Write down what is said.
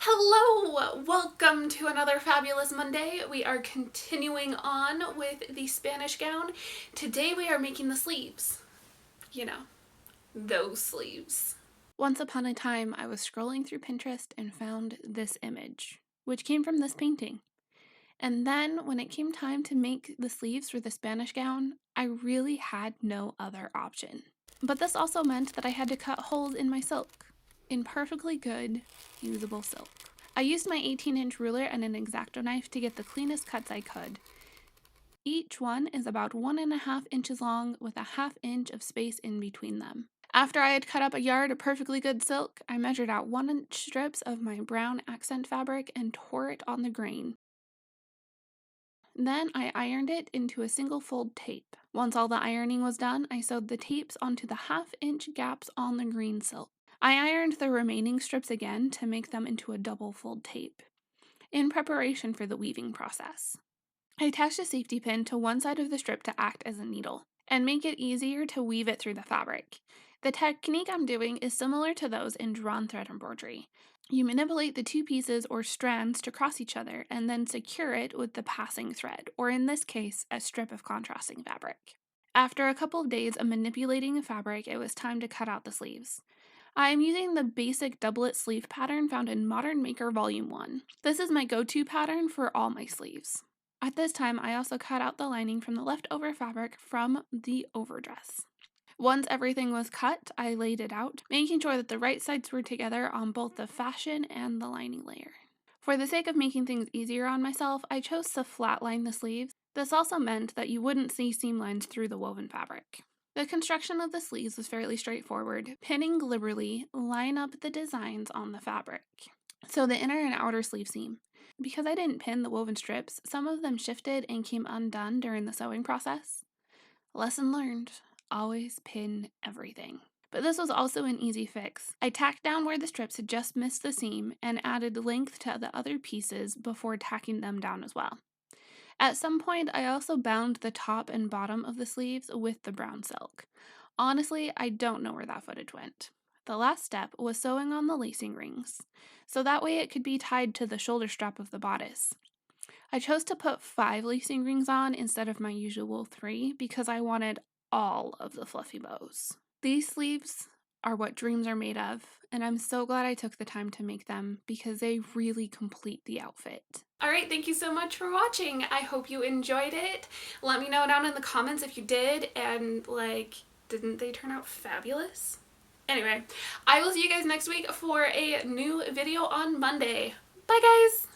Hello! Welcome to another fabulous Monday. We are continuing on with the Spanish gown. Today we are making the sleeves. You know, those sleeves. Once upon a time, I was scrolling through Pinterest and found this image, which came from this painting. And then when it came time to make the sleeves for the Spanish gown, I really had no other option. But this also meant that I had to cut holes in my silk, in perfectly good, usable silk. I used my 18-inch ruler and an X-Acto knife to get the cleanest cuts I could. Each one is about 1.5 inches long with a 1/2 inch of space in between them. After I had cut up a yard of perfectly good silk, I measured out 1-inch strips of my brown accent fabric and tore it on the grain. Then I ironed it into a single fold tape. Once all the ironing was done, I sewed the tapes onto the 1/2 inch gaps on the green silk. I ironed the remaining strips again to make them into a double fold tape, in preparation for the weaving process. I attached a safety pin to one side of the strip to act as a needle, and make it easier to weave it through the fabric. The technique I'm doing is similar to those in drawn thread embroidery. You manipulate the two pieces or strands to cross each other and then secure it with the passing thread, or in this case, a strip of contrasting fabric. After a couple of days of manipulating the fabric, it was time to cut out the sleeves. I am using the basic doublet sleeve pattern found in Modern Maker Volume 1. This is my go-to pattern for all my sleeves. At this time, I also cut out the lining from the leftover fabric from the overdress. Once everything was cut, I laid it out, making sure that the right sides were together on both the fashion and the lining layer. For the sake of making things easier on myself, I chose to flatline the sleeves. This also meant that you wouldn't see seam lines through the woven fabric. The construction of the sleeves was fairly straightforward. Pinning liberally, line up the designs on the fabric. So the inner and outer sleeve seam. Because I didn't pin the woven strips, some of them shifted and came undone during the sewing process. Lesson learned, always pin everything. But this was also an easy fix. I tacked down where the strips had just missed the seam and added length to the other pieces before tacking them down as well. At some point, I also bound the top and bottom of the sleeves with the brown silk. Honestly, I don't know where that footage went. The last step was sewing on the lacing rings, so that way it could be tied to the shoulder strap of the bodice. I chose to put 5 lacing rings on instead of my usual 3 because I wanted all of the fluffy bows. These sleeves are what dreams are made of, and I'm so glad I took the time to make them because they really complete the outfit. Alright, thank you so much for watching. I hope you enjoyed it. Let me know down in the comments if you did, and didn't they turn out fabulous? Anyway, I will see you guys next week for a new video on Monday. Bye guys!